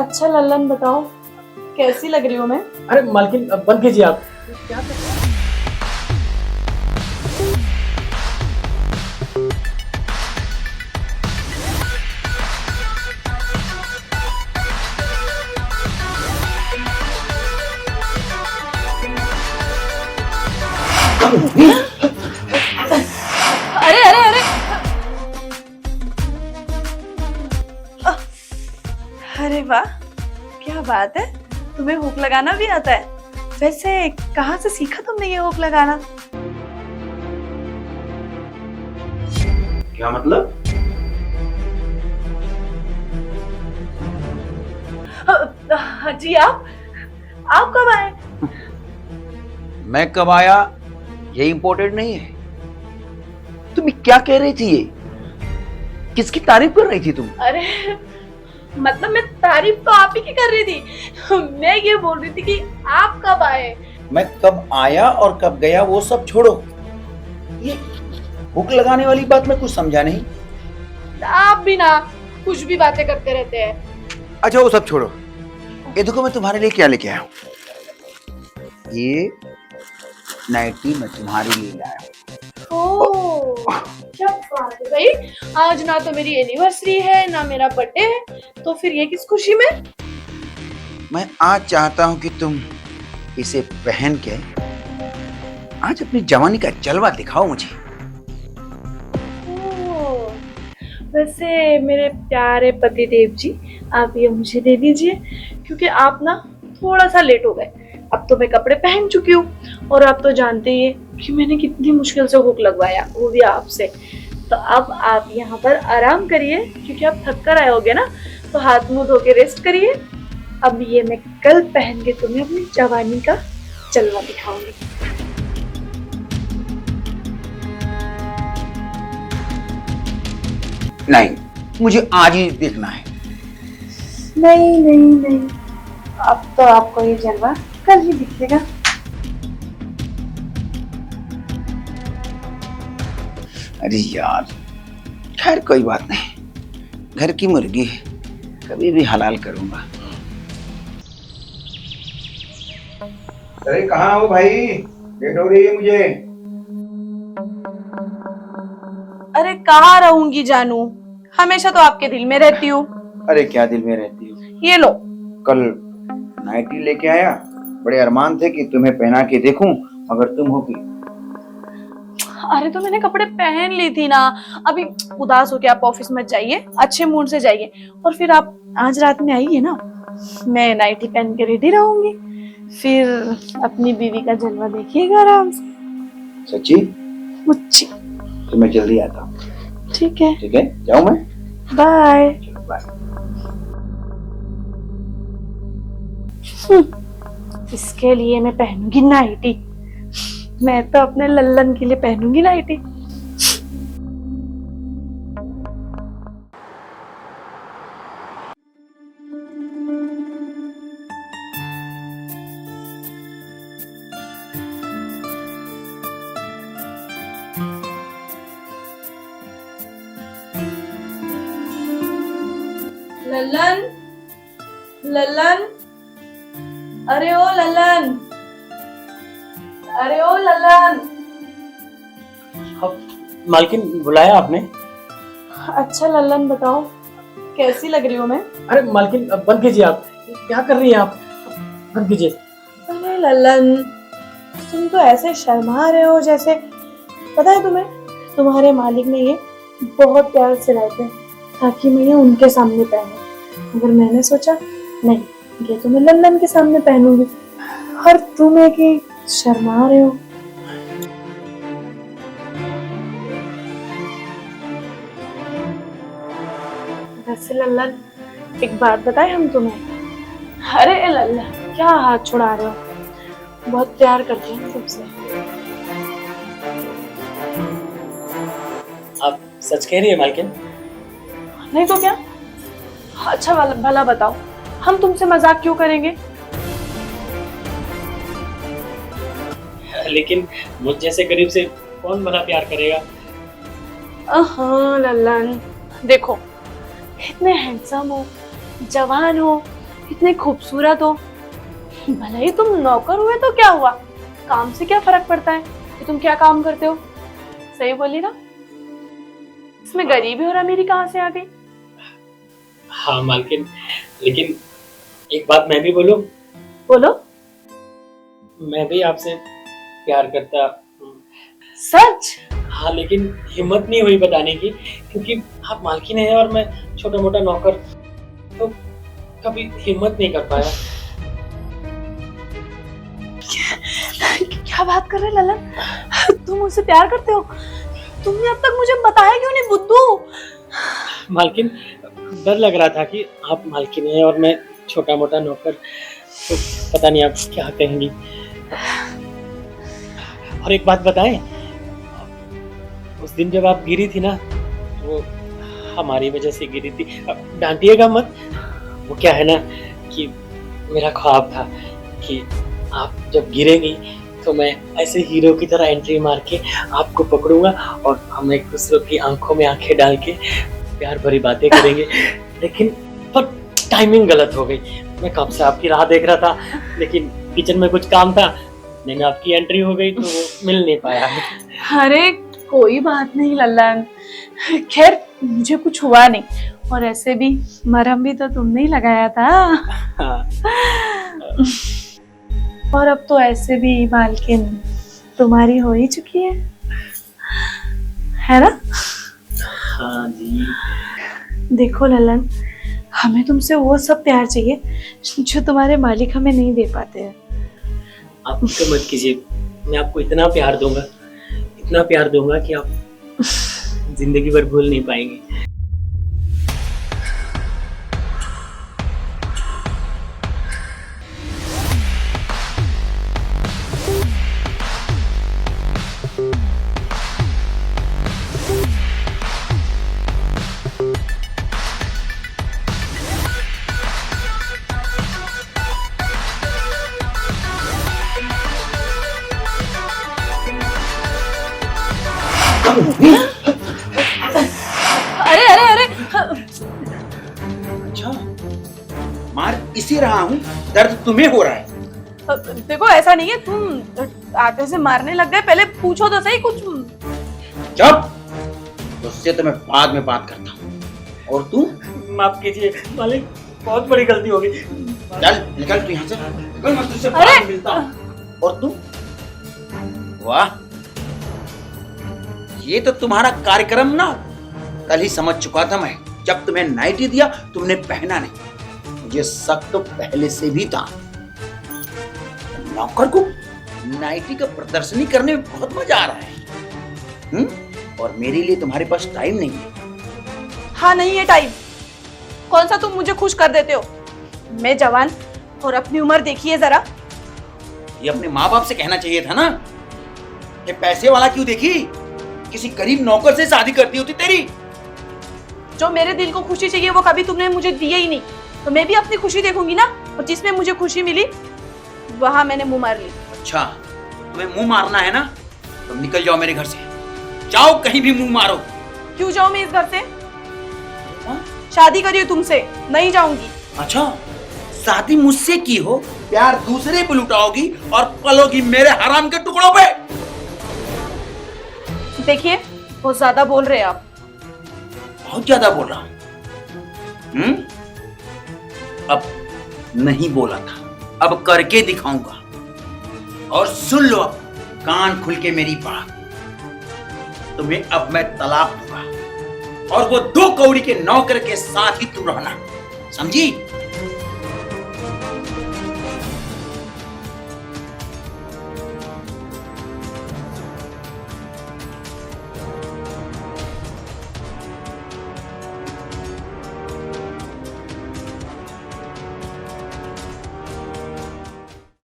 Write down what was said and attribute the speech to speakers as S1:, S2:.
S1: अच्छा लल्लन बताओ, कैसी लग रही हूँ मैं?
S2: अरे मालकिन बंद कीजिए आप। क्या कर रहे हैं?
S1: अरे अरे अरे, अरे वाह, क्या बात है, तुम्हें हुक लगाना भी आता है। वैसे कहाँ से सीखा तुमने ये हुक लगाना?
S3: क्या मतलब?
S1: जी आप कब आए?
S3: मैं कब आया ये इम्पोर्टेंट नहीं है। तुम क्या कह रही थी? ये किसकी तारीफ कर रही थी तुम?
S1: अरे मतलब मैं तारीफ तो आप ही की कर रही थी। मैं ये बोल रही थी कि आप कब आए।
S3: मैं कब आया और कब गया वो सब छोड़ो। ये हुक लगाने वाली बात मैं कुछ समझा नहीं।
S1: आप भी ना कुछ भी बातें करते रहते हैं।
S3: अच्छा वो सब छोड़ो। ये देखो मैं तुम्हारे लिए क्या लेके आया हूँ। ये नाइटी मैं तुम्हारे लिए लाया हूँ।
S1: ओह, क्या बात है भाई। आज ना तो मेरी एनिवर्सरी है ना मेरा बर्थडे है, तो फिर ये किस खुशी में?
S3: मैं आज चाहता हूँ कि तुम इसे पहन के आज अपनी जवानी का जलवा दिखाओ मुझे।
S1: ओह, वैसे मेरे प्यारे पति देव जी, आप ये मुझे दे दीजिए, क्योंकि आप ना थोड़ा सा लेट हो गए। अब तो मैं कपड़े पहन चुकी हूँ और आप तो जानते ही हैं कि मैंने कितनी मुश्किल से हुक लगवाया, वो भी आपसे। तो अब आप यहाँ पर आराम करिए, क्योंकि आप थक कर आए होगे ना, तो हाथ मुंह धो के रेस्ट करिए। अब ये मैं कल पहन के तुम्हें अपनी जवानी का जलवा दिखाऊंगी।
S3: नहीं, मुझे आज ही देखना है।
S1: नहीं नहीं नहीं, अब तो आपको ये जलवा कल ही दिखेगा।
S3: अरे यार, खैर कोई बात नहीं। घर की मुर्गी कभी भी हलाल करूंगा। अरे कहाँ हो भाई? लेट हो रही है मुझे।
S1: अरे कहाँ रहूंगी जानू, हमेशा तो आपके दिल में रहती हूँ।
S3: अरे क्या दिल में रहती हो?
S1: ये लो।
S3: कल नाइटी लेके आया, बड़े अरमान थे कि तुम्हें पहना के देखूं मगर तुम हो की।
S1: अरे तो मैंने कपड़े पहन ली थी ना। अभी उदास होके आप ऑफिस मत जाइए, अच्छे मूड से जाइए। और फिर आप आज रात में आइए ना, मैं नाइटी पहन के रेडी रहूंगी, फिर अपनी बीवी का जलवा देखिएगा आराम से।
S3: सच्ची?
S1: मुच्ची।
S3: तो मैं जल्दी आता हूँ।
S1: ठीक है,
S3: ठीक है, जाऊँ मैं?
S1: बाय।
S3: बाय।
S1: इसके लिए मैं पहनूंगी नाइटी, मैं तो अपने लल्लन के लिए पहनूंगी नाइटी। लल्लन, लल्लन, अरे ओ लल्लन, अरे ओ लल्लन।
S2: अब मालकिन बुलाया आपने?
S1: अच्छा लल्लन बताओ, कैसी लग रही हूँ मैं?
S2: अरे मालकिन बंद कीजिए आप। क्या कर रही हैं आप? बंद कीजिए।
S1: अरे लल्लन, तुम तो ऐसे शर्मा रहे हो जैसे, पता है तुम्हें, तुम्हारे मालिक ने ये बहुत प्यार से लाए थे ताकि मैं ये उनके सामने पहनूं, मगर मैंने सोचा नहीं, ये तो मैं लल्लन के सामने पहनूंगी। और तुम है कि शर्मा रहे हो। वैसे लल्लन, एक बात बताएं हम तुम्हें? अरे लल्लन, क्या हाथ छुड़ा रहे हो, बहुत प्यार करते हैं तुमसे।
S2: आप सच कह रही है मालकिन?
S1: नहीं तो क्या। अच्छा भला बताओ, हम तुमसे मजाक क्यों करेंगे?
S2: लेकिन मुझ जैसे गरीब से कौन भला प्यार करेगा?
S1: हाँ लल्लन, देखो, इतने हैंडसम हो, जवान हो, इतने खूबसूरत हो, भले ही तुम नौकर हुए तो क्या हुआ, काम से क्या फर्क पड़ता है कि तुम क्या काम करते हो। सही बोली ना? इसमें गरीबी और अमीरी कहाँ से आ गई?
S2: हाँ मालकिन, लेकिन एक बात मैं भी बोलूं,
S1: बोलो।
S2: मैं भी आपसे प्यार करता हूं।
S1: सच?
S2: हाँ, लेकिन हिम्मत नहीं हुई बताने की, क्योंकि आप मालकिन हैं और मैं छोटा मोटा नौकर, तो कभी हिम्मत नहीं कर पाया।
S1: क्या बात कर रहे ललन, तुम मुझसे प्यार करते हो? तुमने अब तक मुझे बताया क्यों नहीं बुद्धू?
S2: मालकिन, डर लग रहा था कि आप मालकिन हैं और मैं छोटा मोटा नौकर, तो पता नहीं आप क्या कहेंगी। और एक बात बताएं, उस दिन जब आप गिरी थी ना, वो हमारी वजह से गिरी थी। अब डांटिएगा मत, वो क्या है ना कि मेरा ख्वाब था कि आप जब गिरेंगी तो मैं ऐसे हीरो की तरह एंट्री मार के आपको पकड़ूंगा और हम एक दूसरे की आंखों में आंखें डाल के प्यार भरी बातें करेंगे। लेकिन पर टाइमिंग गलत हो गई। मैं कब से आपकी राह देख रहा था, लेकिन किचन में कुछ काम था, मैंने आपकी एंट्री हो गई तो वो मिल नहीं पाया।
S1: अरे कोई बात नहीं लल्लन, खैर मुझे कुछ हुआ नहीं, और ऐसे भी मरहम भी तो तुमने ही लगाया था।
S2: हाँ।
S1: और अब तो ऐसे भी मालकिन तुम्हारी हो ही चुकी है ना?
S2: हाँ जी।
S1: देखो ललन, हमें तुमसे वो सब प्यार चाहिए जो तुम्हारे मालिक हमें नहीं दे पाते हैं।
S2: आप फिक्र मत कीजिए, मैं आपको इतना प्यार दूंगा, इतना प्यार दूंगा कि आप जिंदगी भर भूल नहीं पाएंगे।
S1: अरे अरे अरे,
S3: अच्छा, मार इसी रहा हूँ, दर्द तुम्हें हो रहा है।
S1: देखो ऐसा नहीं है, तुम आटे से मारने लग गए, पहले पूछो तो सही कुछ।
S3: चुप, उससे तो मैं बाद में बात करता हूँ। और तू?
S2: माफ कीजिए मालिक, बहुत बड़ी गलती हो गई।
S3: चल निकल तू यहाँ से, निकल, मैं तुझसे
S1: अरे!
S3: बाद में मिलता हूँ। और तू? वाह, ये तो तुम्हारा कार्यक्रम ना कल ही समझ चुका था मैं। जब तुम्हें नाइटी दिया तुमने पहना नहीं, मुझे शक तो पहले से भी था। नौकर को नाइटी का प्रदर्शनी करने में बहुत मजा आ रहा है। और मेरे लिए तुम्हारे पास टाइम नहीं है।
S1: हाँ नहीं है टाइम, कौन सा तुम मुझे खुश कर देते हो? मैं जवान और अपनी उम्र देखिए जरा।
S3: ये अपने माँ बाप से कहना चाहिए था ना, ये पैसे वाला क्यों देखी, किसी गरीब नौकर से शादी करती होती तेरी।
S1: जो मेरे दिल को खुशी चाहिए वो कभी तुमने मुझे दी ही नहीं, तो मैं भी अपनी खुशी देखूंगी ना, और जिसमें मुझे खुशी मिली वहां मैंने मुंह मार ली।
S3: अच्छा, तुम्हें मुंह मारना है ना, तो निकल जाओ मेरे घर से, जाओ कहीं भी मुंह मारो।
S1: क्यों जाऊं मैं इस घर से? शादी करी हो तुमसे, नहीं जाऊंगी।
S3: अच्छा, शादी मुझसे की हो, प्यार दूसरे पे लुटाओगी और पलोगी मेरे हराम के टुकड़ों पे।
S1: देखिए बहुत ज्यादा बोल रहे हैं आप।
S3: बहुत ज्यादा बोल रहा हूं। अब नहीं बोला था, अब करके दिखाऊंगा। और सुन लो अब कान खुल के मेरी बात, तुम्हें अब मैं तलाक दूंगा और वो 2 कौड़ी के नौकर के साथ ही तुम रहना, समझी?